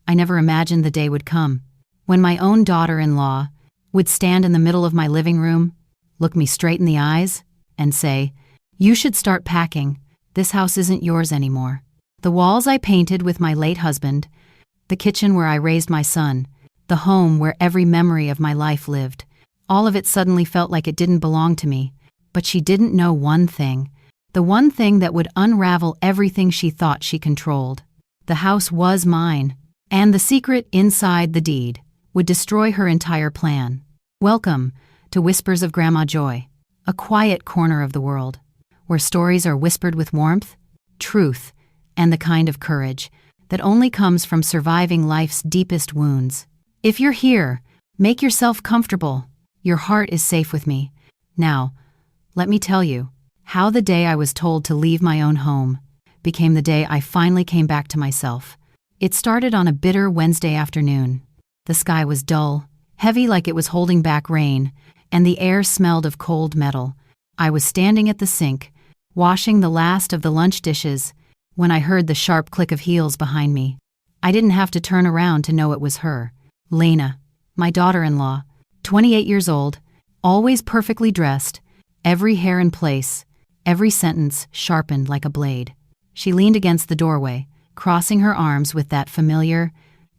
I never imagined the day would come when my own daughter-in-law would stand in the middle of my living room, look me straight in the eyes, and say, "You should start packing. This house isn't yours anymore." The walls I painted with my late husband, the kitchen where I raised my son, the home where every memory of my life lived, all of it suddenly felt like it didn't belong to me. But she didn't know one thing, the one thing that would unravel everything she thought she controlled. The house was mine, and the secret inside the deed would destroy her entire plan. Welcome to Whispers of Grandma Joy, a quiet corner of the world, where stories are whispered with warmth, truth, and the kind of courage that only comes from surviving life's deepest wounds. If you're here, make yourself comfortable. Your heart is safe with me. Now, let me tell you how the day I was told to leave my own home became the day I finally came back to myself. It started on a bitter Wednesday afternoon. The sky was dull, heavy like it was holding back rain, and the air smelled of cold metal. I was standing at the sink, washing the last of the lunch dishes, when I heard the sharp click of heels behind me. I didn't have to turn around to know it was her. Lena, my daughter-in-law, 28 years old, always perfectly dressed, every hair in place, every sentence sharpened like a blade. She leaned against the doorway, crossing her arms with that familiar,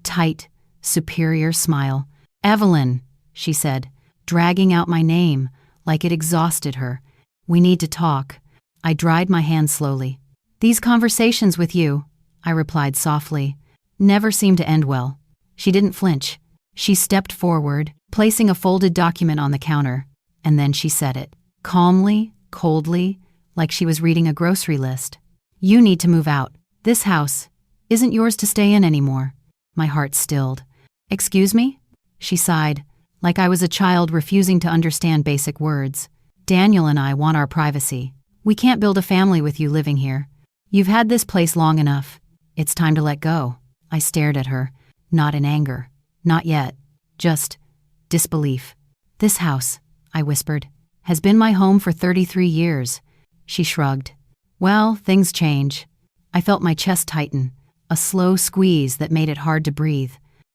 tight, superior smile. "Evelyn," she said, dragging out my name like it exhausted her. "We need to talk." I dried my hand slowly. "These conversations with you," I replied softly, "never seem to end well." She didn't flinch. She stepped forward, placing a folded document on the counter, and then she said it, calmly, coldly, like she was reading a grocery list. "You need to move out. This house isn't yours to stay in anymore." My heart stilled. "Excuse me?" She sighed, like I was a child refusing to understand basic words. "Daniel and I want our privacy. We can't build a family with you living here. You've had this place long enough. It's time to let go." I stared at her, not in anger. Not yet. Just disbelief. "This house," I whispered, "has been my home for 33 years. She shrugged. "Well, things change." I felt my chest tighten, a slow squeeze that made it hard to breathe.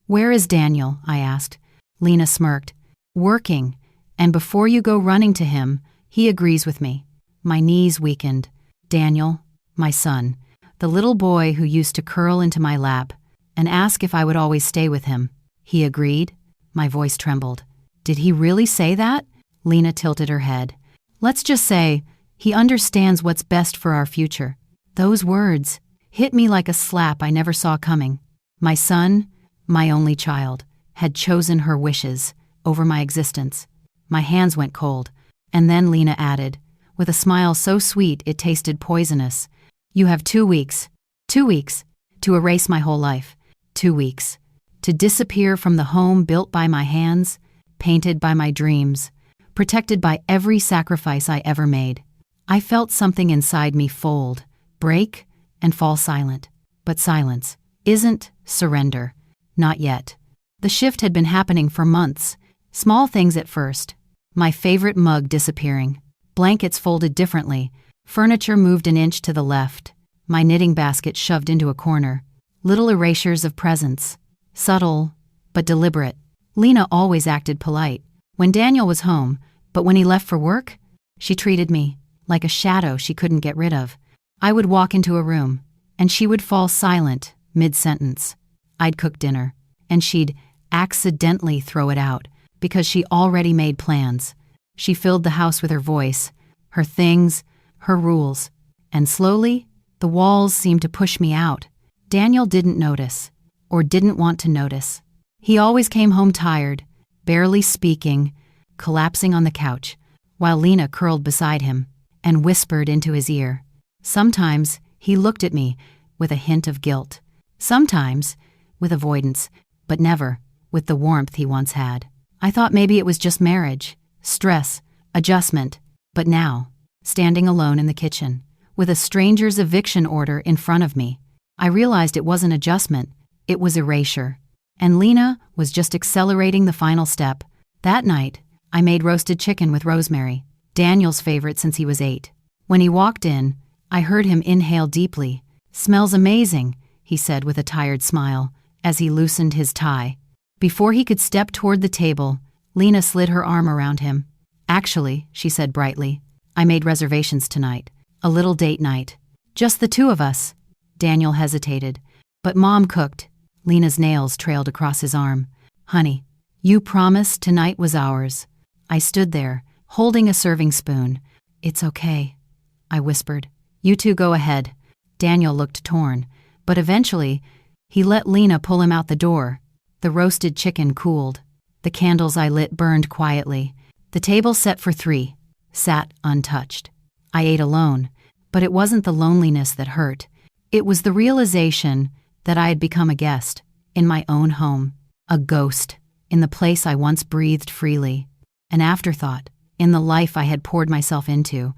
"Where is Daniel?" I asked. Lena smirked. "Working, and before you go running to him, he agrees with me." My knees weakened. Daniel, my son, the little boy who used to curl into my lap and ask if I would always stay with him. He agreed? My voice trembled. "Did he really say that?" Lena tilted her head. "Let's just say he understands what's best for our future." Those words hit me like a slap I never saw coming. My son, my only child, had chosen her wishes over my existence. My hands went cold, and then Lena added, with a smile so sweet it tasted poisonous, "You have 2 weeks. 2 weeks to erase my whole life. 2 weeks. To disappear from the home built by my hands, painted by my dreams, protected by every sacrifice I ever made." I felt something inside me fold, break, and fall silent. But silence isn't surrender. Not yet. The shift had been happening for months. Small things at first. My favorite mug disappearing. Blankets folded differently. Furniture moved an inch to the left. My knitting basket shoved into a corner. Little erasures of presence. Subtle, but deliberate. Lena always acted polite when Daniel was home, but when he left for work, she treated me like a shadow she couldn't get rid of. I would walk into a room, and she would fall silent mid-sentence. I'd cook dinner, and she'd accidentally throw it out because she already made plans. She filled the house with her voice, her things, her rules, and slowly, the walls seemed to push me out. Daniel didn't notice, or didn't want to notice. He always came home tired, barely speaking, collapsing on the couch, while Lena curled beside him and whispered into his ear. Sometimes he looked at me with a hint of guilt, sometimes with avoidance, but never with the warmth he once had. I thought maybe it was just marriage, stress, adjustment, but now, standing alone in the kitchen, with a stranger's eviction order in front of me, I realized it wasn't adjustment, it was erasure. And Lena was just accelerating the final step. That night, I made roasted chicken with rosemary, Daniel's favorite since he was 8. When he walked in, I heard him inhale deeply. "Smells amazing," he said with a tired smile, as he loosened his tie. Before he could step toward the table, Lena slid her arm around him. "Actually," she said brightly, "I made reservations tonight. A little date night. Just the two of us." Daniel hesitated. "But Mom cooked." Lena's nails trailed across his arm. "Honey, you promised tonight was ours." I stood there, holding a serving spoon. "It's okay," I whispered. "You two go ahead." Daniel looked torn, but eventually, he let Lena pull him out the door. The roasted chicken cooled. The candles I lit burned quietly. The table set for 3 sat untouched. I ate alone, but it wasn't the loneliness that hurt. It was the realization that I had become a guest in my own home, a ghost in the place I once breathed freely, an afterthought in the life I had poured myself into.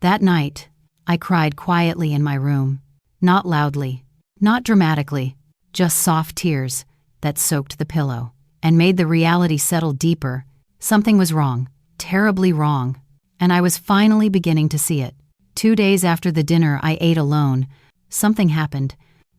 That night, I cried quietly in my room, not loudly, not dramatically, just soft tears that soaked the pillow and made the reality settle deeper. Something was wrong, terribly wrong, and I was finally beginning to see it. 2 days after the dinner I ate alone, something happened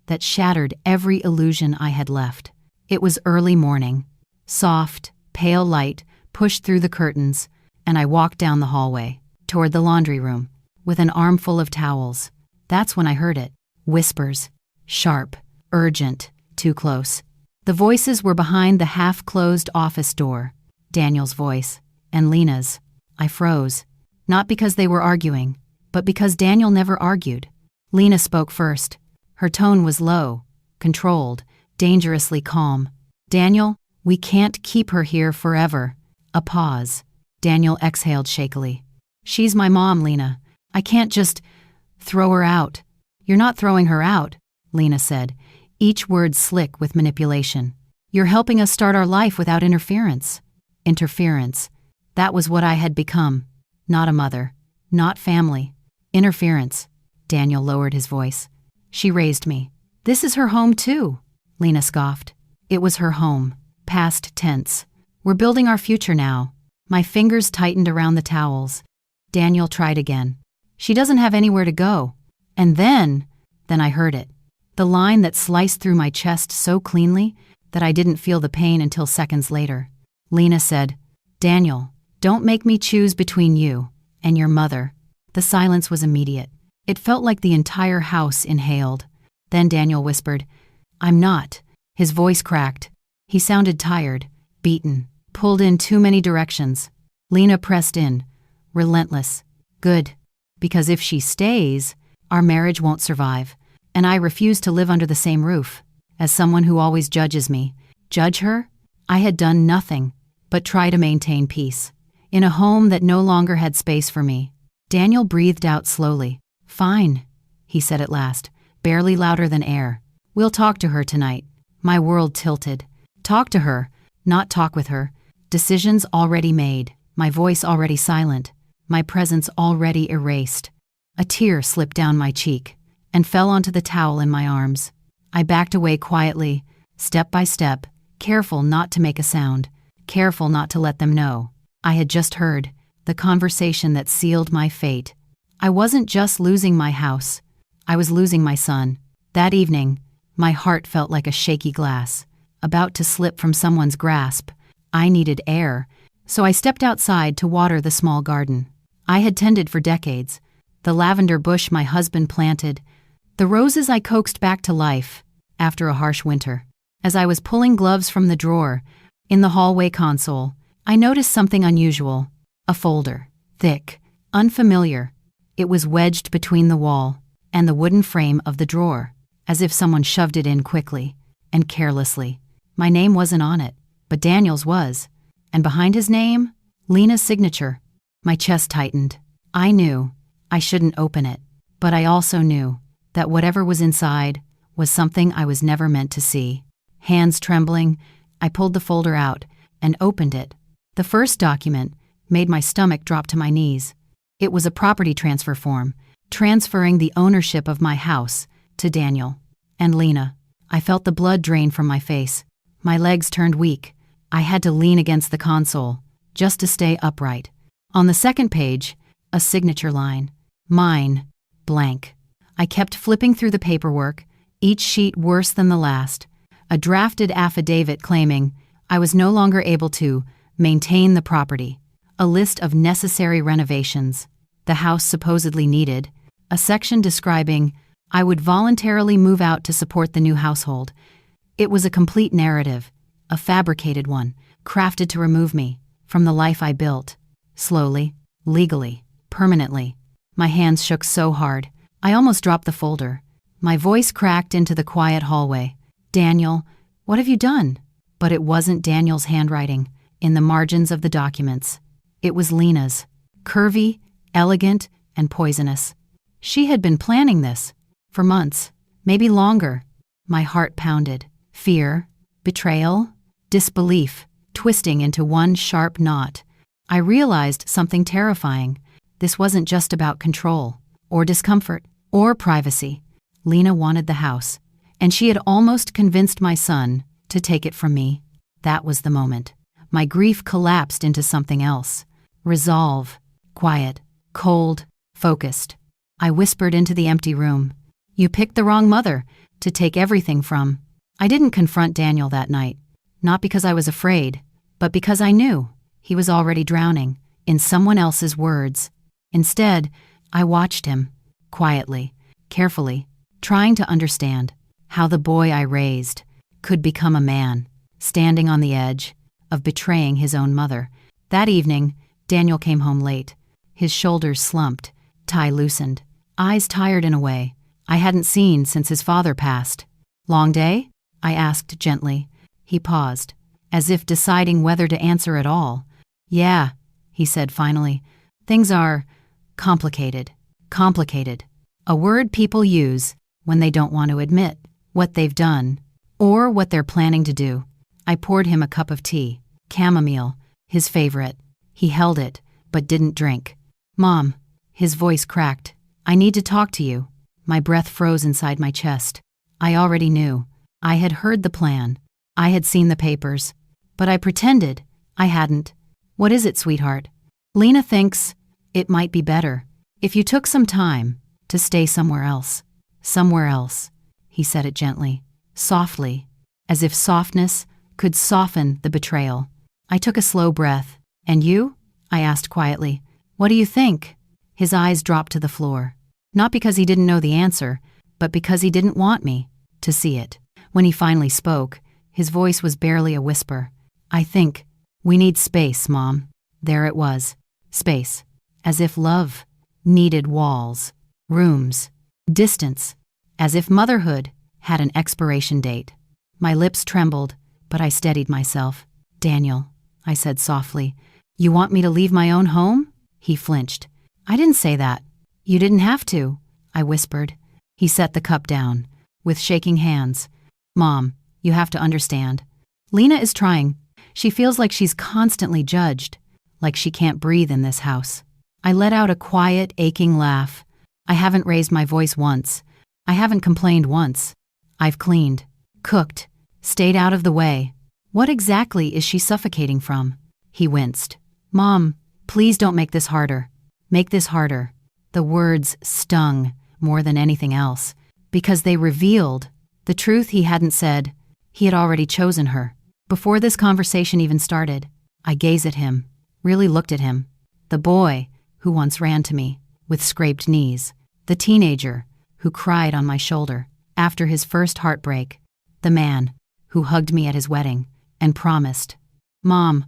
that shattered every illusion I had left. It was early morning. Soft, pale light pushed through the curtains, and I walked down the hallway, toward the laundry room, with an armful of towels. That's when I heard it. Whispers. Sharp, urgent, too close. The voices were behind the half-closed office door. Daniel's voice, and Lena's. I froze. Not because they were arguing, but because Daniel never argued. Lena spoke first. Her tone was low, controlled, dangerously calm. "Daniel, we can't keep her here forever." A pause. Daniel exhaled shakily. "She's my mom, Lena. I can't just throw her out." "You're not throwing her out," Lena said, each word slick with manipulation. "You're helping us start our life without interference." Interference. That was what I had become. Not a mother. Not family. Interference. Daniel lowered his voice. "She raised me. This is her home too," Lena scoffed. It was her home. Past tense. "We're building our future now." My fingers tightened around the towels. Daniel tried again. "She doesn't have anywhere to go." And then I heard it. The line that sliced through my chest so cleanly that I didn't feel the pain until seconds later. Lena said, "Daniel, don't make me choose between you and your mother." The silence was immediate. It felt like the entire house inhaled. Then Daniel whispered, "I'm not." His voice cracked. He sounded tired, beaten, pulled in too many directions. Lena pressed in, relentless. "Good. Because if she stays, our marriage won't survive, and I refuse to live under the same roof. As someone who always judges me, judge her? I had done nothing but try to maintain peace, in a home that no longer had space for me. Daniel breathed out slowly. "Fine," he said at last, barely louder than air. "We'll talk to her tonight." My world tilted. Talk to her, not talk with her. Decisions already made, my voice already silent, my presence already erased. A tear slipped down my cheek and fell onto the towel in my arms. I backed away quietly, step by step, careful not to make a sound, careful not to let them know. I had just heard the conversation that sealed my fate. I wasn't just losing my house, I was losing my son. That evening, my heart felt like a shaky glass, about to slip from someone's grasp. I needed air, so I stepped outside to water the small garden I had tended for decades, the lavender bush my husband planted, the roses I coaxed back to life after a harsh winter. As I was pulling gloves from the drawer in the hallway console, I noticed something unusual. A folder, thick, unfamiliar. It was wedged between the wall and the wooden frame of the drawer, as if someone shoved it in quickly and carelessly. My name wasn't on it, but Daniel's was, and behind his name, Lena's signature. My chest tightened. I knew I shouldn't open it, but I also knew that whatever was inside was something I was never meant to see. Hands trembling, I pulled the folder out and opened it. The first document made my stomach drop to my knees. It was a property transfer form, transferring the ownership of my house to Daniel and Lena. I felt the blood drain from my face. My legs turned weak. I had to lean against the console, just to stay upright. On the second page, a signature line. Mine, blank. I kept flipping through the paperwork, each sheet worse than the last. a drafted affidavit claiming I was no longer able to maintain the property, a list of necessary renovations the house supposedly needed, a section describing I would voluntarily move out to support the new household. It was a complete narrative, a fabricated one, crafted to remove me from the life I built. Slowly, legally, permanently. My hands shook so hard, I almost dropped the folder. My voice cracked into the quiet hallway. Daniel, what have you done? But it wasn't Daniel's handwriting in the margins of the documents. It was Lena's, curvy, elegant, and poisonous. She had been planning this for months, maybe longer. My heart pounded. Fear, betrayal, disbelief, twisting into one sharp knot. I realized something terrifying. This wasn't just about control, or discomfort, or privacy. Lena wanted the house, and she had almost convinced my son to take it from me. That was the moment. My grief collapsed into something else. Resolve. Quiet. Cold. Focused. I whispered into the empty room. You picked the wrong mother to take everything from. I didn't confront Daniel that night, not because I was afraid, but because I knew he was already drowning in someone else's words. Instead, I watched him, quietly, carefully, trying to understand how the boy I raised could become a man, standing on the edge of betraying his own mother. That evening, Daniel came home late, his shoulders slumped, tie loosened, eyes tired in a way I hadn't seen since his father passed. Long day? I asked gently. He paused, as if deciding whether to answer at all. Yeah, he said finally. Things are complicated. Complicated. A word people use when they don't want to admit what they've done or what they're planning to do. I poured him a cup of tea, chamomile, his favorite. He held it, but didn't drink. Mom, his voice cracked. I need to talk to you. My breath froze inside my chest. I already knew. I had heard the plan. I had seen the papers. But I pretended I hadn't. What is it, sweetheart? Lena thinks it might be better if you took some time to stay somewhere else. Somewhere else. He said it gently, softly, as if softness could soften the betrayal. I took a slow breath. And you? I asked quietly. What do you think? His eyes dropped to the floor. Not because he didn't know the answer, but because he didn't want me to see it. When he finally spoke, his voice was barely a whisper. I think we need space, Mom. There it was. Space. As if love needed walls, rooms, distance. As if motherhood had an expiration date. My lips trembled, but I steadied myself. Daniel, I said softly, you want me to leave my own home? He flinched. I didn't say that. You didn't have to, I whispered. He set the cup down, with shaking hands. Mom, you have to understand. Lena is trying. She feels like she's constantly judged, like she can't breathe in this house. I let out a quiet, aching laugh. I haven't raised my voice once. I haven't complained once. I've cleaned, cooked, stayed out of the way. What exactly is she suffocating from? He winced. Mom, please don't make this harder. Make this harder. The words stung more than anything else, because they revealed the truth he hadn't said. He had already chosen her. Before this conversation even started, I gazed at him, really looked at him. The boy who once ran to me with scraped knees. The teenager who cried on my shoulder after his first heartbreak. The man who hugged me at his wedding and promised, Mom,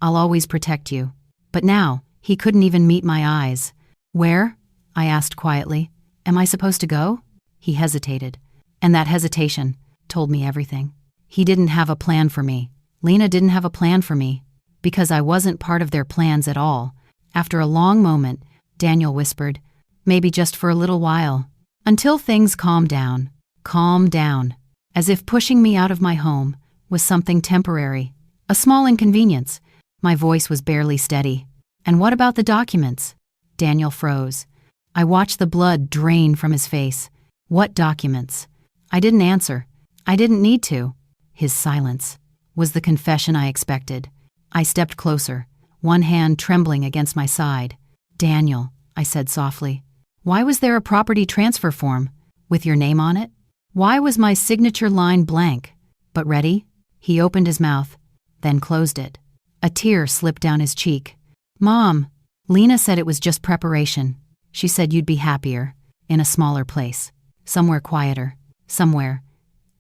I'll always protect you. But now, he couldn't even meet my eyes. Where? I asked quietly. Am I supposed to go? He hesitated, and that hesitation told me everything. He didn't have a plan for me. Lena didn't have a plan for me, because I wasn't part of their plans at all. After a long moment, Daniel whispered, maybe just for a little while, until things calmed down. Calm down, as if pushing me out of my home was something temporary, a small inconvenience. My voice was barely steady. And what about the documents? Daniel froze. I watched the blood drain from his face. What documents? I didn't answer. I didn't need to. His silence was the confession I expected. I stepped closer, one hand trembling against my side. Daniel, I said softly, why was there a property transfer form with your name on it? Why was my signature line blank? But ready? He opened his mouth, then closed it. A tear slipped down his cheek. Mom, Lena said it was just preparation. She said you'd be happier, in a smaller place, somewhere quieter, somewhere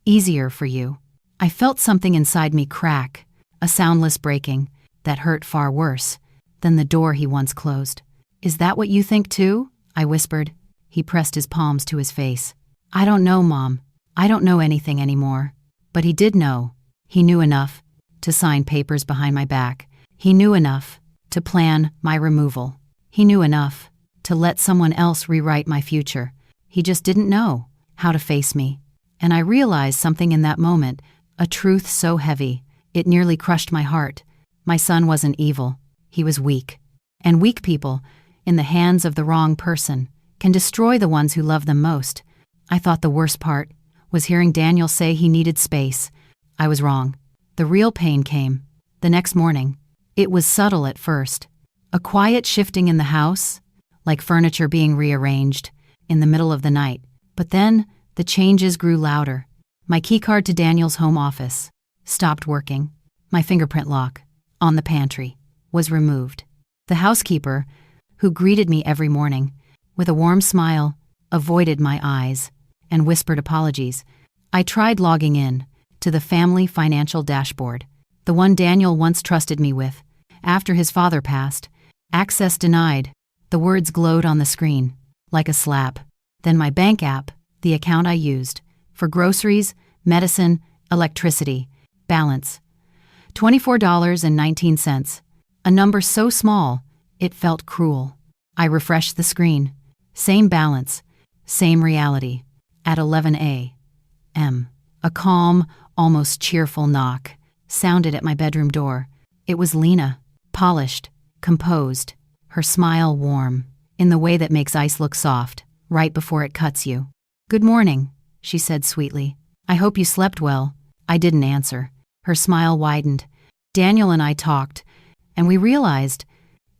easier for you. I felt something inside me crack, a soundless breaking, that hurt far worse than the door he once closed. Is that what you think too? I whispered. He pressed his palms to his face. I don't know, Mom. I don't know anything anymore. But he did know. He knew enough to sign papers behind my back. He knew enough to plan my removal. He knew enough to let someone else rewrite my future. He just didn't know how to face me. And I realized something in that moment, a truth so heavy, it nearly crushed my heart. My son wasn't evil. He was weak. And weak people, in the hands of the wrong person, can destroy the ones who love them most. I thought the worst part was hearing Daniel say he needed space. I was wrong. The real pain came the next morning. It was subtle at first. A quiet shifting in the house, like furniture being rearranged in the middle of the night. But then the changes grew louder. My keycard to Daniel's home office stopped working. My fingerprint lock on the pantry was removed. The housekeeper, who greeted me every morning with a warm smile, avoided my eyes and whispered apologies. I tried logging in to the family financial dashboard, the one Daniel once trusted me with. After his father passed, access denied. The words glowed on the screen, like a slap. Then my bank app, the account I used for groceries, medicine, electricity, balance. $24.19. A number so small, it felt cruel. I refreshed the screen. Same balance, same reality. At 11 a.m., a calm, almost cheerful knock sounded at my bedroom door. It was Lena, polished, composed, her smile warm, in the way that makes ice look soft, right before it cuts you. Good morning, she said sweetly. I hope you slept well. I didn't answer. Her smile widened. Daniel and I talked, and we realized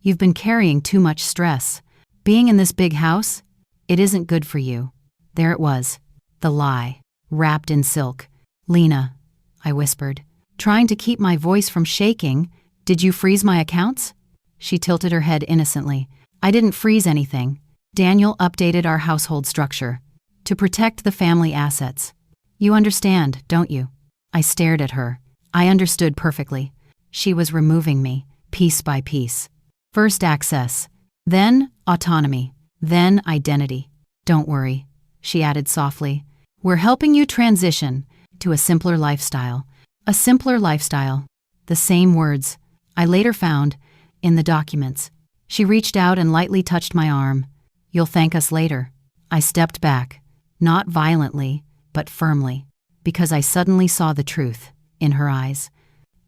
you've been carrying too much stress. Being in this big house, it isn't good for you. There it was, the lie, wrapped in silk. Lena, I whispered, trying to keep my voice from shaking, did you freeze my accounts? She tilted her head innocently. I didn't freeze anything. Daniel updated our household structure to protect the family assets. You understand, don't you? I stared at her. I understood perfectly. She was removing me, piece by piece. First access, then autonomy, then identity. Don't worry, she added softly. We're helping you transition to a simpler lifestyle. A simpler lifestyle. The same words I later found in the documents. She reached out and lightly touched my arm. You'll thank us later. I stepped back, not violently, but firmly, because I suddenly saw the truth in her eyes.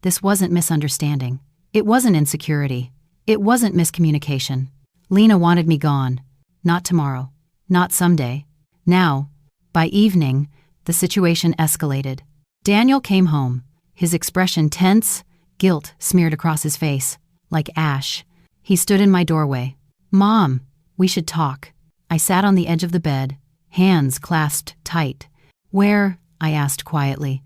This wasn't misunderstanding. It wasn't insecurity. It wasn't miscommunication. Lena wanted me gone. Not tomorrow. Not someday. Now, by evening, the situation escalated. Daniel came home, his expression tense, guilt smeared across his face, like ash. He stood in my doorway. Mom, we should talk. I sat on the edge of the bed, hands clasped tight. Where? I asked quietly.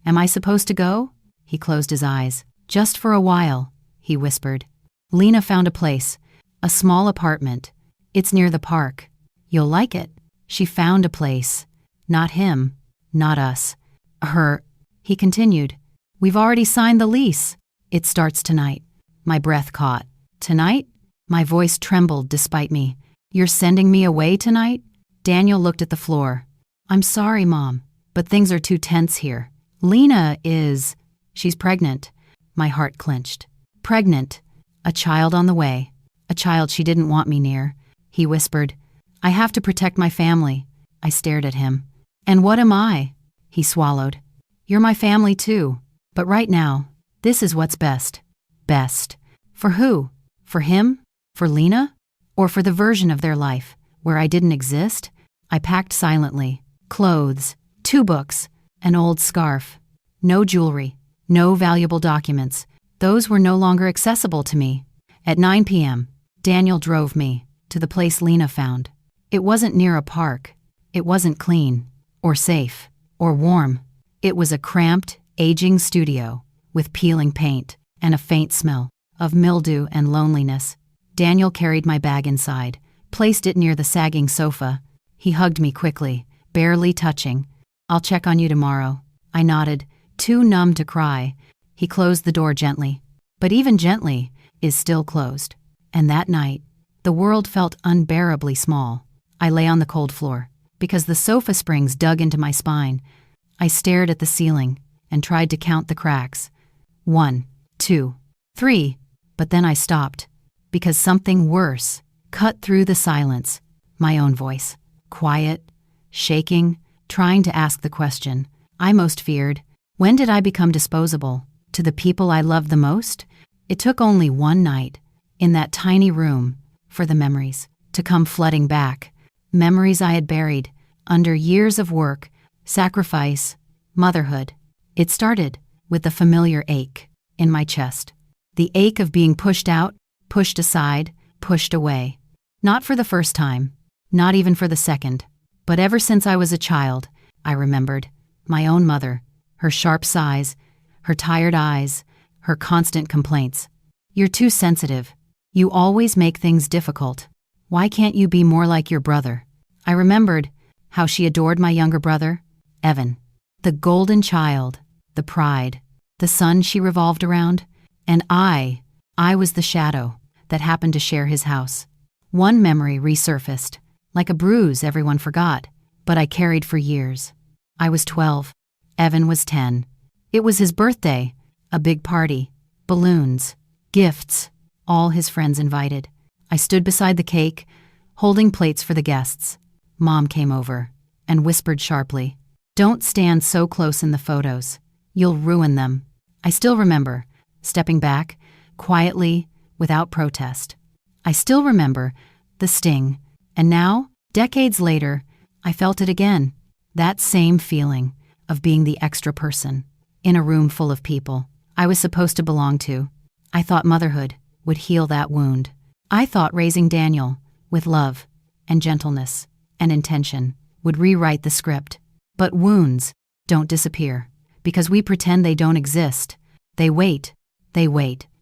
Am I supposed to go? He closed his eyes. Just for a while, he whispered. Lena found a place, a small apartment. It's near the park. You'll like it. She found a place. Not him, not us. Her. He continued. We've already signed the lease. It starts tonight. My breath caught. Tonight? My voice trembled despite me. You're sending me away tonight? Daniel looked at the floor. I'm sorry, Mom, but things are too tense here. Lena is... She's pregnant. My heart clenched. Pregnant. A child on the way. A child she didn't want me near. He whispered. I have to protect my family. I stared at him. And what am I? He swallowed. You're my family too. But right now, this is what's best. Best. For who? For him? For Lena? Or for the version of their life where I didn't exist? I packed silently. Clothes, 2 books, an old scarf. No jewelry, no valuable documents. Those were no longer accessible to me. At 9 p.m., Daniel drove me to the place Lena found. It wasn't near a park. It wasn't clean, or safe, or warm. It was a cramped, aging studio, with peeling paint and a faint smell of mildew and loneliness. Daniel carried my bag inside, placed it near the sagging sofa. He hugged me quickly, barely touching. "I'll check on you tomorrow." I nodded, too numb to cry. He closed the door gently. But even gently is still closed. And that night, the world felt unbearably small. I lay on the cold floor, because the sofa springs dug into my spine. I stared at the ceiling and tried to count the cracks. 1, 2, 3, but then I stopped, because something worse cut through the silence. My own voice, quiet, shaking, trying to ask the question I most feared. When did I become disposable to the people I loved the most? It took only one night, in that tiny room, for the memories to come flooding back. Memories I had buried under years of work, sacrifice, motherhood. It started with the familiar ache in my chest. The ache of being pushed out, pushed aside, pushed away. Not for the first time, not even for the second, but ever since I was a child, I remembered my own mother, her sharp sighs, her tired eyes, her constant complaints. "You're too sensitive. You always make things difficult. Why can't you be more like your brother?" I remembered how she adored my younger brother, Evan, the golden child, the pride, the sun she revolved around, and I was the shadow that happened to share his house. One memory resurfaced, like a bruise everyone forgot, but I carried for years. I was 12. Evan was 10. It was his birthday, a big party, balloons, gifts, all his friends invited. I stood beside the cake, holding plates for the guests. Mom came over and whispered sharply, "Don't stand so close in the photos. You'll ruin them." I still remember stepping back, quietly, without protest. I still remember the sting, and now, decades later, I felt it again. That same feeling of being the extra person in a room full of people I was supposed to belong to. I thought motherhood would heal that wound. I thought raising Daniel with love and gentleness and intention would rewrite the script. But wounds don't disappear because we pretend they don't exist. They wait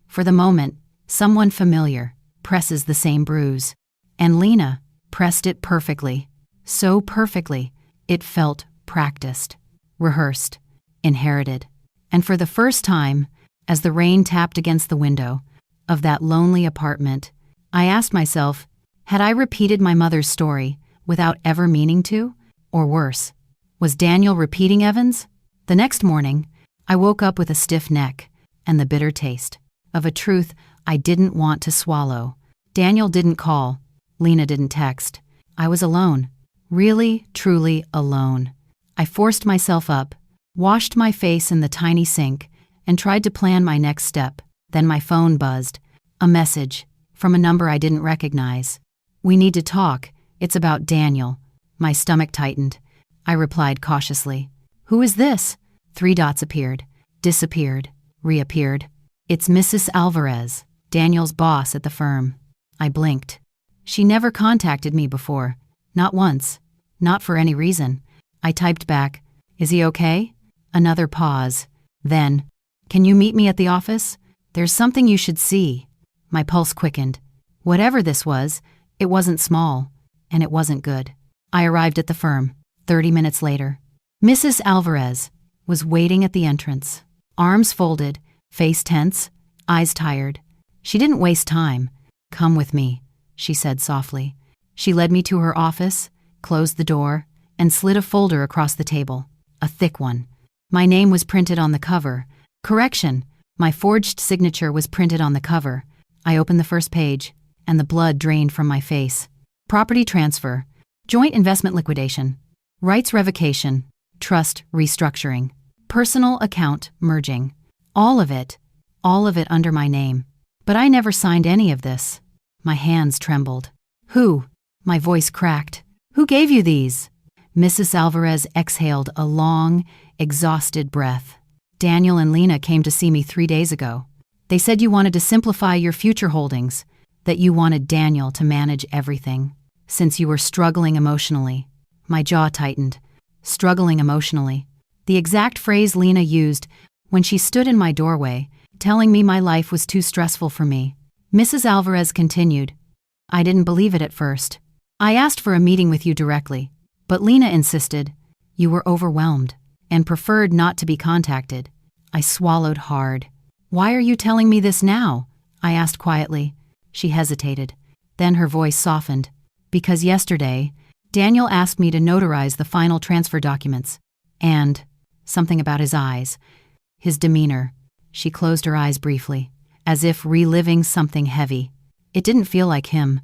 for the moment someone familiar presses the same bruise. And Lena pressed it perfectly, so perfectly it felt practiced, rehearsed, inherited. And for the first time, as the rain tapped against the window of that lonely apartment, I asked myself, had I repeated my mother's story without ever meaning to? Or worse, was Daniel repeating Evan's? The next morning, I woke up with a stiff neck and the bitter taste of a truth I didn't want to swallow. Daniel didn't call. Lena didn't text. I was alone. Really, truly alone. I forced myself up, washed my face in the tiny sink, and tried to plan my next step. Then my phone buzzed. A message from a number I didn't recognize. "We need to talk. It's about Daniel." My stomach tightened. I replied cautiously. "Who is this?" 3 dots appeared, disappeared, reappeared. "It's Mrs. Alvarez, Daniel's boss at the firm." I blinked. She never contacted me before. Not once. Not for any reason. I typed back, "Is he okay?" Another pause. Then, "Can you meet me at the office? There's something you should see." My pulse quickened. Whatever this was, it wasn't small, and it wasn't good. I arrived at the firm, 30 minutes later. Mrs. Alvarez was waiting at the entrance, arms folded, face tense, eyes tired. She didn't waste time. "Come with me," she said softly. She led me to her office, closed the door, and slid a folder across the table, a thick one. My name was printed on the cover. Correction, my forged signature was printed on the cover. I opened the first page, and the blood drained from my face. Property transfer, joint investment liquidation, rights revocation, trust restructuring, personal account merging. All of it under my name. But I never signed any of this. My hands trembled. "Who?" My voice cracked. "Who gave you these?" Mrs. Alvarez exhaled a long, exhausted breath. "Daniel and Lena came to see me 3 days ago. They said you wanted to simplify your future holdings, that you wanted Daniel to manage everything. Since you were struggling emotionally." My jaw tightened. Struggling emotionally. The exact phrase Lena used when she stood in my doorway, telling me my life was too stressful for me. Mrs. Alvarez continued, I didn't believe it at first. I asked for a meeting with you directly, but Lena insisted. You were overwhelmed and preferred not to be contacted. I swallowed hard. Why are you telling me this now? I asked quietly. She hesitated. Then her voice softened. Because yesterday, Daniel asked me to notarize the final transfer documents. And something about his eyes. His demeanor. She closed her eyes briefly, as if reliving something heavy. It didn't feel like him.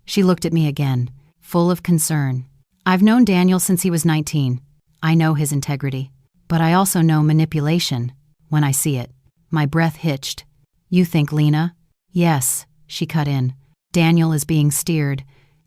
She looked at me again, full of concern. I've known Daniel since he was 19. I know his integrity. But I also know manipulation when I see it. My breath hitched. You think Lena? Yes, she cut in. Daniel is being steered,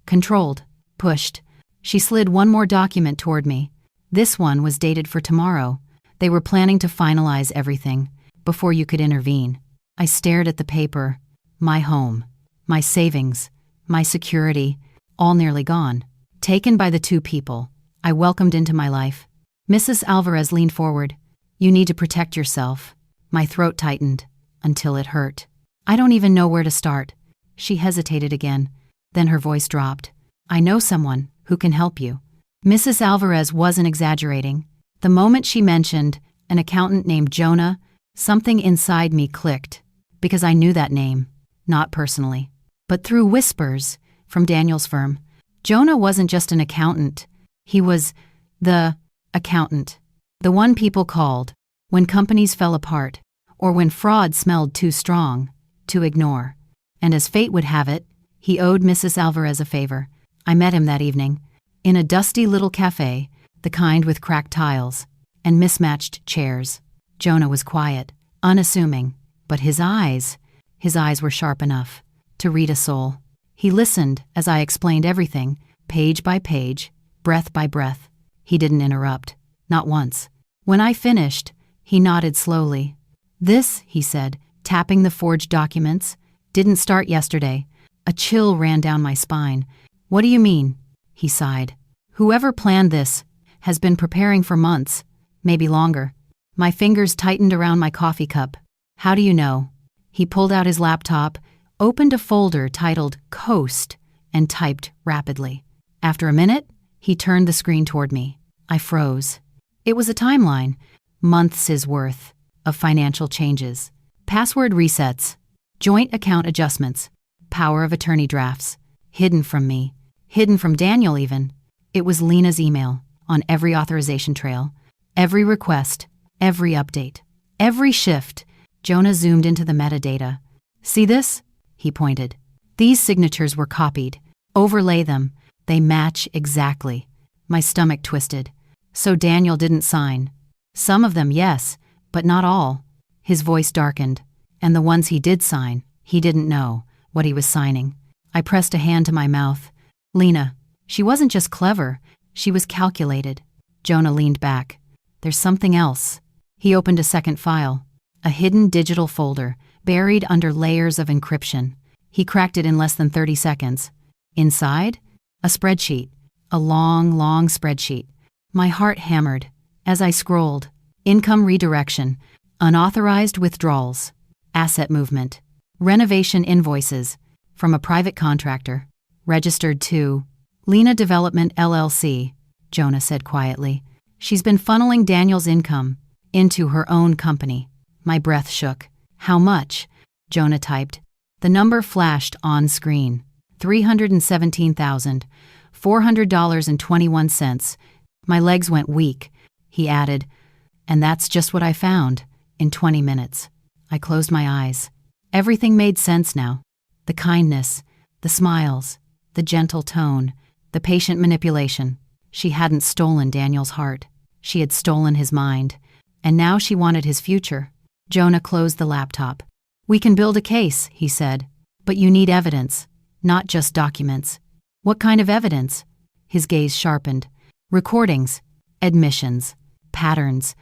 controlled, pushed. She slid one more document toward me. This one was dated for tomorrow. They were planning to finalize everything before you could intervene. I stared at the paper. My home, my savings, my security, all nearly gone. Taken by the two people I welcomed into my life. Mrs. Alvarez leaned forward. You need to protect yourself. My throat tightened until it hurt. I don't even know where to start. She hesitated again. Then her voice dropped. I know someone who can help you. Mrs. Alvarez wasn't exaggerating. The moment she mentioned an accountant named Jonah, something inside me clicked. Because I knew that name, not personally, but through whispers from Daniel's firm. Jonah wasn't just an accountant. He was the accountant. The one people called when companies fell apart or when fraud smelled too strong to ignore. And as fate would have it, he owed Mrs. Alvarez a favor. I met him that evening, in a dusty little cafe, the kind with cracked tiles and mismatched chairs. Jonah was quiet, unassuming, but his eyes were sharp enough to read a soul. He listened as I explained everything, page by page, breath by breath. He didn't interrupt, not once. When I finished, he nodded slowly. This, he said, tapping the forged documents, didn't start yesterday. A chill ran down my spine. What do you mean? He sighed. Whoever planned this has been preparing for months, maybe longer. My fingers tightened around my coffee cup. How do you know? He pulled out his laptop, opened a folder titled Coast, and typed rapidly. After a minute, he turned the screen toward me. I froze. It was a timeline, months' worth of financial changes, password resets, joint account adjustments, power of attorney drafts, hidden from me, hidden from Daniel even. It was Lena's email on every authorization trail, every request, every update, every shift. Jonah zoomed into the metadata. See this? He pointed. These signatures were copied. Overlay them. They match exactly. My stomach twisted. So Daniel didn't sign. Some of them, yes, but not all. His voice darkened. And the ones he did sign, he didn't know what he was signing. I pressed a hand to my mouth. Lena, she wasn't just clever, she was calculated. Jonah leaned back. There's something else. He opened a second file, a hidden digital folder, buried under layers of encryption. He cracked it in less than 30 seconds. Inside, a spreadsheet, a long, long spreadsheet. My heart hammered as I scrolled. Income redirection, unauthorized withdrawals, asset movement, renovation invoices from a private contractor, registered to Lena Development LLC, Jonah said quietly. She's been funneling Daniel's income into her own company. My breath shook. How much? Jonah typed. The number flashed on screen. $317,400.21. My legs went weak. He added, and that's just what I found in 20 minutes. I closed my eyes. Everything made sense now. The kindness, the smiles, the gentle tone, the patient manipulation. She hadn't stolen Daniel's heart. She had stolen his mind. And now she wanted his future. Jonah closed the laptop. We can build a case, he said. But you need evidence, not just documents. What kind of evidence? His gaze sharpened. Recordings, admissions, patterns,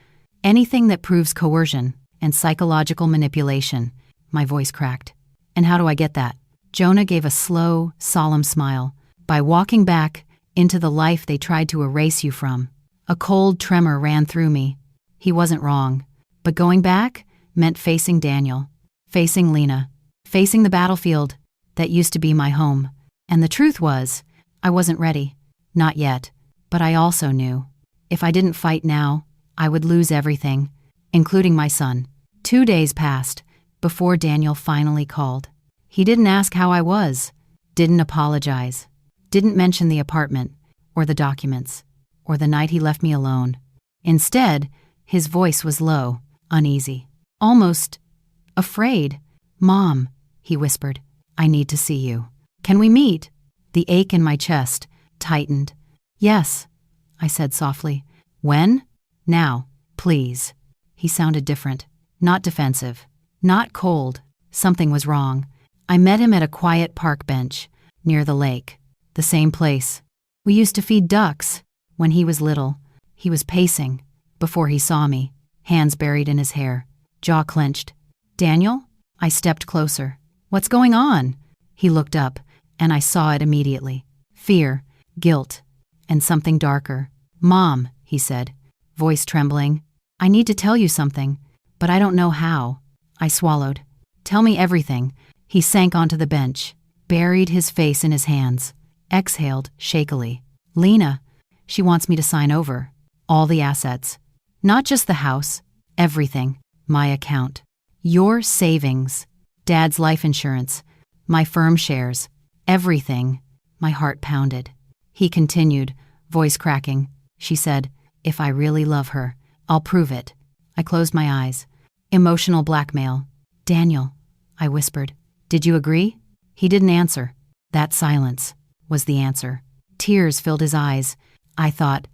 anything that proves coercion and psychological manipulation. My voice cracked. And how do I get that? Jonah gave a slow, solemn smile. By walking back into the life they tried to erase you from. A cold tremor ran through me. He wasn't wrong. But going back meant facing Daniel, facing Lena, facing the battlefield that used to be my home. And the truth was, I wasn't ready. Not yet. But I also knew, if I didn't fight now, I would lose everything, including my son. 2 days passed before Daniel finally called. He didn't ask how I was, didn't apologize, didn't mention the apartment, or the documents, or the night he left me alone. Instead, his voice was low, uneasy, almost afraid. "Mom," he whispered, "I need to see you. Can we meet?" The ache in my chest tightened. "Yes," I said softly. "When?" "Now, please." He sounded different, not defensive, not cold. Something was wrong. I met him at a quiet park bench near the lake, the same place. We used to feed ducks when he was little. He was pacing before he saw me, hands buried in his hair, jaw clenched. "Daniel?" I stepped closer. "What's going on?" He looked up, and I saw it immediately. Fear, guilt, and something darker. "Mom," he said, voice trembling, "I need to tell you something, but I don't know how." I swallowed. "Tell me everything." He sank onto the bench, buried his face in his hands, exhaled shakily. "Lena, she wants me to sign over all the assets. Not just the house, everything. My account, your savings, Dad's life insurance, my firm shares, everything." My heart pounded. He continued, voice cracking. "She said, if I really love her, I'll prove it." I closed my eyes. Emotional blackmail. "Daniel," I whispered, "did you agree?" He didn't answer. That silence was the answer. Tears filled his eyes. I thought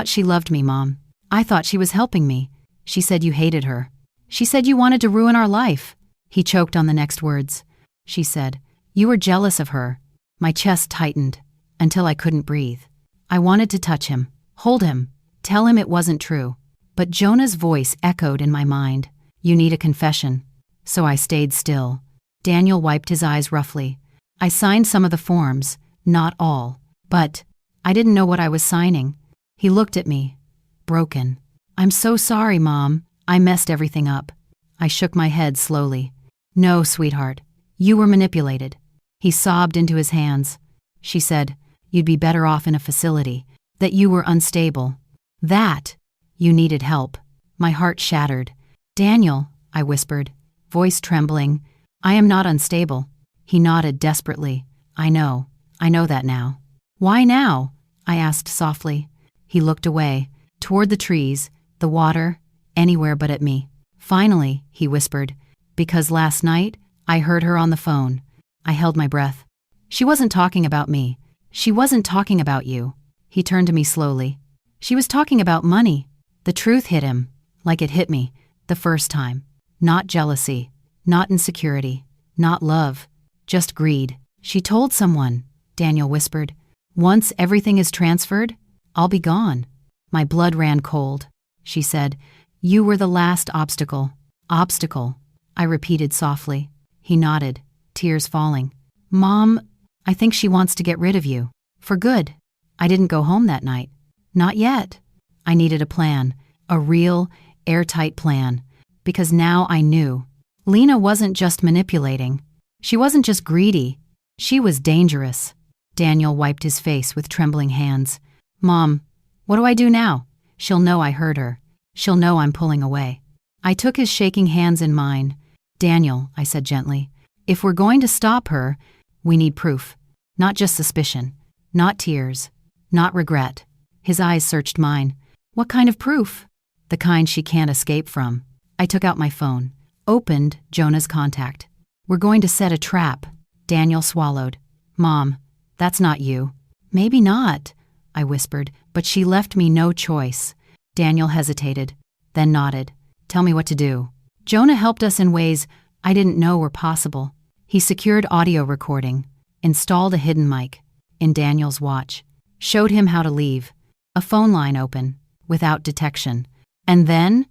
she loved me, Mom. I thought she was helping me. She said you hated her. She said you wanted to ruin our life." He choked on the next words. "She said, you were jealous of her." My chest tightened until I couldn't breathe. I wanted to touch him, hold him, tell him it wasn't true. But Jonah's voice echoed in my mind. "You need a confession." So I stayed still. Daniel wiped his eyes roughly. I signed some of the forms, not all. But I didn't know what I was signing. He looked at me, broken. "I'm so sorry, Mom. I messed everything up." I shook my head slowly. "No, sweetheart. You were manipulated." He sobbed into his hands. "She said, you'd be better off in a facility, that you were unstable, that you needed help." My heart shattered. "Daniel," I whispered, voice trembling, "I am not unstable." He nodded desperately. I know that now." "Why now?" I asked softly. He looked away, toward the trees, the water, anywhere but at me. "Finally," he whispered, "because last night I heard her on the phone." I held my breath. She wasn't talking about me. She wasn't talking about you. He turned to me slowly. She was talking about money. The truth hit him, like it hit me, the first time. Not jealousy, not insecurity, not love, just greed. "She told someone," Daniel whispered. "Once everything is transferred, I'll be gone." My blood ran cold. She said, "You were the last obstacle." "Obstacle," I repeated softly. He nodded, tears falling. "Mom, I think she wants to get rid of you. For good." I didn't go home that night. Not yet. I needed a plan, a real, airtight plan. Because now I knew. Lena wasn't just manipulating. She wasn't just greedy. She was dangerous. Daniel wiped his face with trembling hands. "Mom, what do I do now? She'll know I hurt her. She'll know I'm pulling away." I took his shaking hands in mine. "Daniel," I said gently, "if we're going to stop her, we need proof. Not just suspicion. Not tears. Not regret." His eyes searched mine. "What kind of proof?" "The kind she can't escape from." I took out my phone, opened Jonah's contact. "We're going to set a trap." Daniel swallowed. "Mom, that's not you." "Maybe not," I whispered, "but she left me no choice." Daniel hesitated, then nodded. "Tell me what to do." Jonah helped us in ways I didn't know were possible. He secured audio recording, installed a hidden mic in Daniel's watch, showed him how to leave, a phone line open, without detection. And then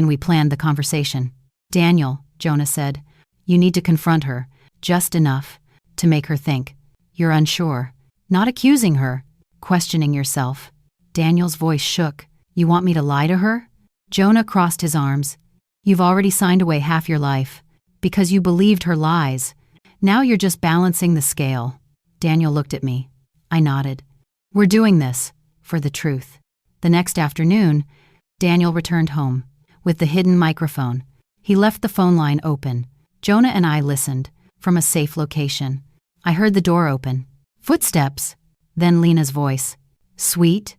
we planned the conversation. "Daniel," Jonah said, "you need to confront her, just enough to make her think. You're unsure, not accusing her, questioning yourself." Daniel's voice shook. "You want me to lie to her?" Jonah crossed his arms. You've already signed away half your life. Because you believed her lies. Now you're just balancing the scale. Daniel looked at me. I nodded. We're doing this. For the truth. The next afternoon, Daniel returned home. With the hidden microphone. He left the phone line open. Jonah and I listened. From a safe location. I heard the door open. Footsteps. Then Lena's voice. Sweet.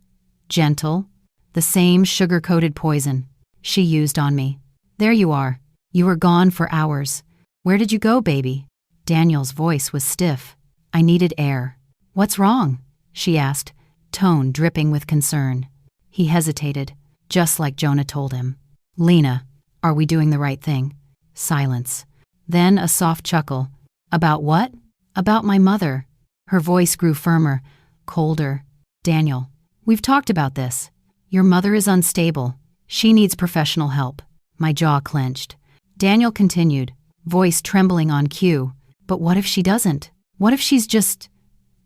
Gentle. The same sugar-coated poison she used on me. There you are. You were gone for hours. Where did you go, baby? Daniel's voice was stiff. I needed air. What's wrong? She asked, tone dripping with concern. He hesitated, just like Jonah told him. Lena, are we doing the right thing? Silence. Then a soft chuckle. About what? About my mother. Her voice grew firmer, colder. Daniel, we've talked about this. Your mother is unstable. She needs professional help. My jaw clenched. Daniel continued, voice trembling on cue. But what if she doesn't? What if she's just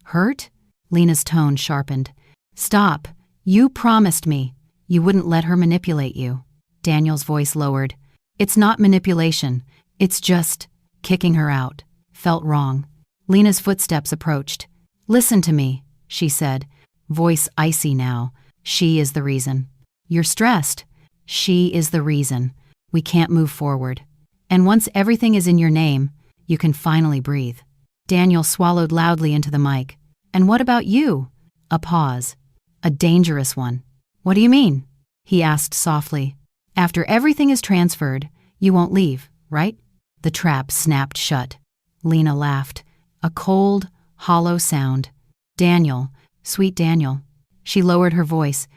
hurt? Lena's tone sharpened. Stop. You promised me you wouldn't let her manipulate you. Daniel's voice lowered. It's not manipulation. It's just kicking her out. Felt wrong. Lena's footsteps approached. Listen to me, she said, voice icy now. She is the reason. You're stressed. She is the reason. We can't move forward. And once everything is in your name, you can finally breathe. Daniel swallowed loudly into the mic. And what about you? A pause. A dangerous one. What do you mean? He asked softly. After everything is transferred, you won't leave, right? The trap snapped shut. Lena laughed. A cold, hollow sound. Daniel, sweet Daniel. She lowered her voice.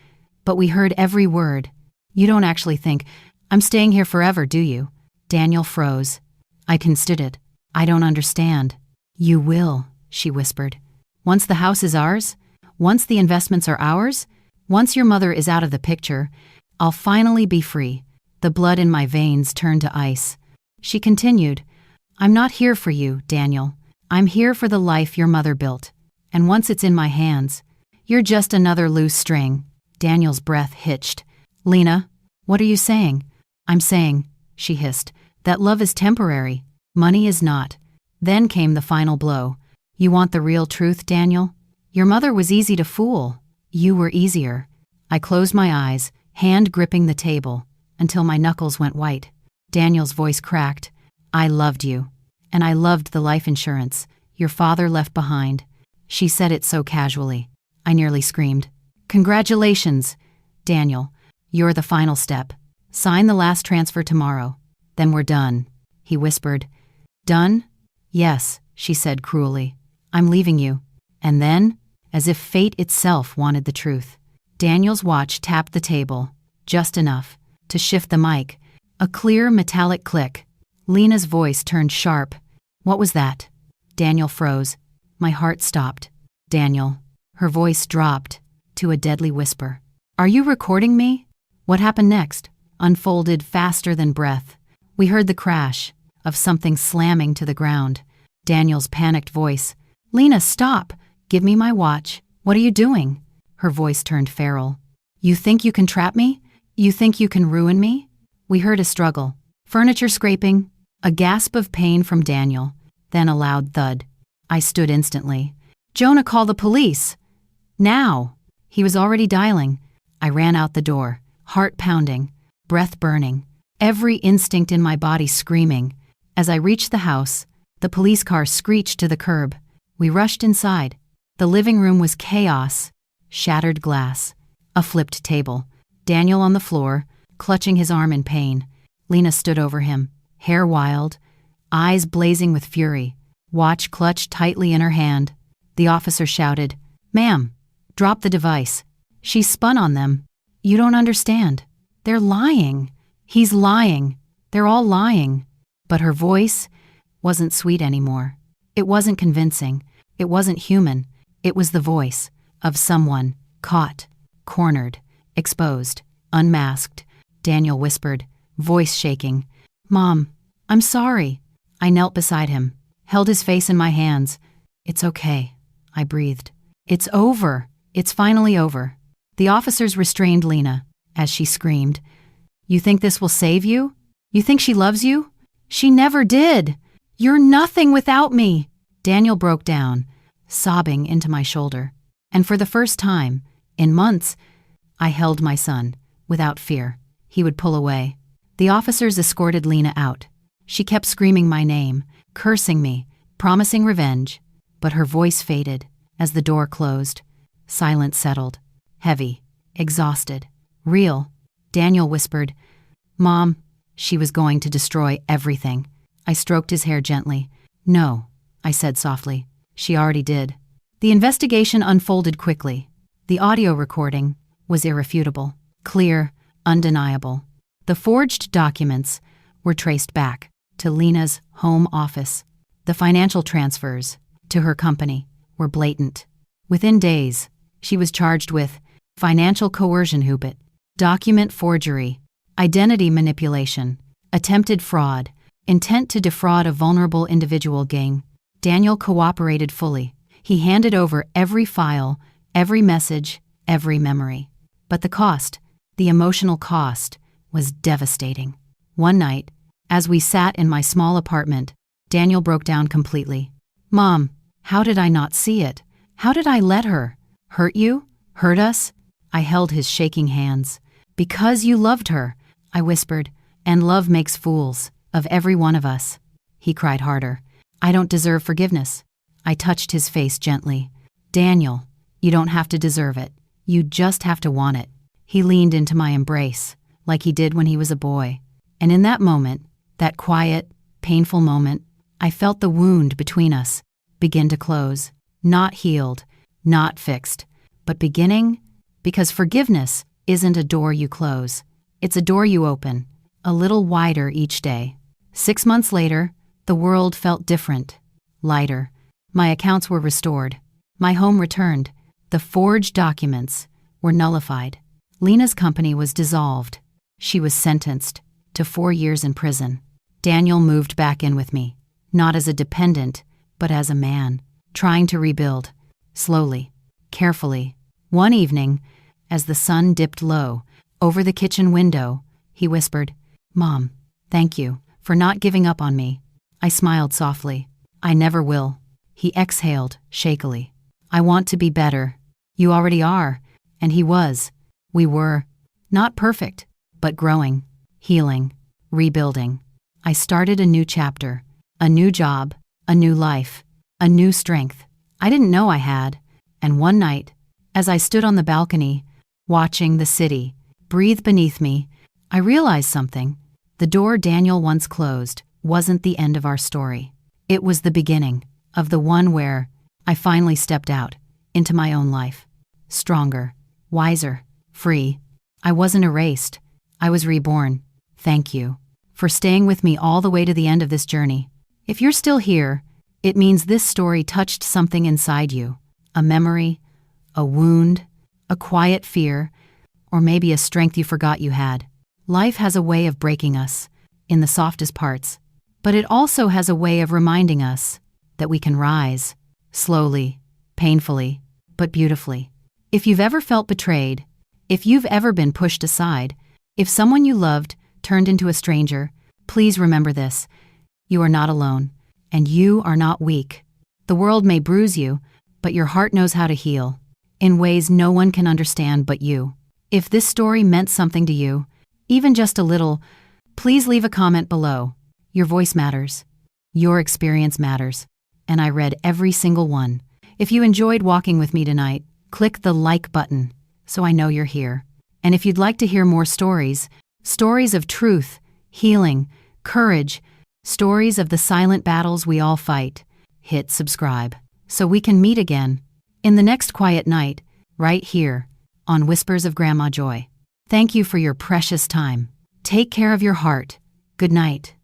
But we heard every word. You don't actually think, I'm staying here forever, do you? Daniel froze. I considered. I don't understand. You will, she whispered. Once the house is ours, once the investments are ours, once your mother is out of the picture, I'll finally be free. The blood in my veins turned to ice. She continued, I'm not here for you, Daniel. I'm here for the life your mother built. And once it's in my hands, you're just another loose string. Daniel's breath hitched. Lena, what are you saying? I'm saying, she hissed, that love is temporary. Money is not. Then came the final blow. You want the real truth, Daniel? Your mother was easy to fool. You were easier. I closed my eyes, hand gripping the table, until my knuckles went white. Daniel's voice cracked. I loved you. And I loved the life insurance your father left behind. She said it so casually. I nearly screamed. Congratulations, Daniel. You're the final step. Sign the last transfer tomorrow. Then we're done. He whispered. Done? Yes, she said cruelly. I'm leaving you. And then, as if fate itself wanted the truth, Daniel's watch tapped the table, just enough to shift the mic. A clear metallic click. Lena's voice turned sharp. What was that? Daniel froze. My heart stopped. Daniel. Her voice dropped to a deadly whisper. Are you recording me? What happened next unfolded faster than breath. We heard the crash of something slamming to the ground. Daniel's panicked voice. Lena, stop! Give me my watch. What are you doing? Her voice turned feral. You think you can trap me? You think you can ruin me? We heard a struggle. Furniture scraping. A gasp of pain from Daniel. Then a loud thud. I stood instantly. Jonah, call the police! Now! He was already dialing. I ran out the door, heart pounding, breath burning, every instinct in my body screaming. As I reached the house, the police car screeched to the curb. We rushed inside. The living room was chaos. Shattered glass. A flipped table. Daniel on the floor, clutching his arm in pain. Lena stood over him, hair wild, eyes blazing with fury, watch clutched tightly in her hand. The officer shouted, Ma'am, drop the device. She spun on them. You don't understand. They're lying. He's lying. They're all lying. But her voice wasn't sweet anymore. It wasn't convincing. It wasn't human. It was the voice of someone caught, cornered, exposed, unmasked. Daniel whispered, voice shaking. Mom, I'm sorry. I knelt beside him, held his face in my hands. It's okay, I breathed. It's over. It's finally over. The officers restrained Lena as she screamed, You think this will save you? You think she loves you? She never did. You're nothing without me. Daniel broke down, sobbing into my shoulder. And for the first time, in months, I held my son, without fear. He would pull away. The officers escorted Lena out. She kept screaming my name, cursing me, promising revenge. But her voice faded as the door closed. Silence settled. Heavy, exhausted, real. Daniel whispered, "Mom," she was going to destroy everything. I stroked his hair gently. "No," I said softly. She already did. The investigation unfolded quickly. The audio recording was irrefutable, clear, undeniable. The forged documents were traced back to Lena's home office. The financial transfers to her company were blatant. Within days, she was charged with financial coercion, document forgery, identity manipulation, attempted fraud, intent to defraud a vulnerable individual gang. Daniel cooperated fully. He handed over every file, every message, every memory. But the cost, the emotional cost, was devastating. One night, as we sat in my small apartment, Daniel broke down completely. "Mom, how did I not see it? How did I let her? Hurt you? Hurt us?" I held his shaking hands. "Because you loved her," I whispered, "and love makes fools of every one of us." He cried harder. "I don't deserve forgiveness." I touched his face gently. "Daniel, you don't have to deserve it. You just have to want it." He leaned into my embrace, like he did when he was a boy. And in that moment, that quiet, painful moment, I felt the wound between us begin to close. Not healed, not fixed, but beginning, because forgiveness isn't a door you close. It's a door you open, a little wider each day. 6 months later, the world felt different, lighter. My accounts were restored. My home returned. The forged documents were nullified. Lena's company was dissolved. She was sentenced to 4 years in prison. Daniel moved back in with me, not as a dependent, but as a man, trying to rebuild, slowly, carefully. One evening, as the sun dipped low over the kitchen window, he whispered, "Mom, thank you for not giving up on me." I smiled softly. "I never will." He exhaled shakily. "I want to be better." "You already are." And he was. We were. Not perfect, but growing, healing, rebuilding. I started a new chapter, a new job, a new life, a new strength I didn't know I had. And one night, as I stood on the balcony, watching the city breathe beneath me, I realized something. The door Daniel once closed wasn't the end of our story. It was the beginning of the one where I finally stepped out into my own life. Stronger, wiser, free. I wasn't erased. I was reborn. Thank you for staying with me all the way to the end of this journey. If you're still here, it means this story touched something inside you. A memory, a wound, a quiet fear, or maybe a strength you forgot you had. Life has a way of breaking us in the softest parts, but it also has a way of reminding us that we can rise, slowly, painfully, but beautifully. If you've ever felt betrayed, if you've ever been pushed aside, if someone you loved turned into a stranger, please remember this. You are not alone, and you are not weak. The world may bruise you, but your heart knows how to heal, in ways no one can understand but you. If this story meant something to you, even just a little, please leave a comment below. Your voice matters. Your experience matters. And I read every single one. If you enjoyed walking with me tonight, click the like button so I know you're here. And if you'd like to hear more stories of truth, healing, courage, stories of the silent battles we all fight, hit subscribe so we can meet again in the next quiet night, right here on Whispers of Grandma Joy. Thank you for your precious time. Take care of your heart. Good night.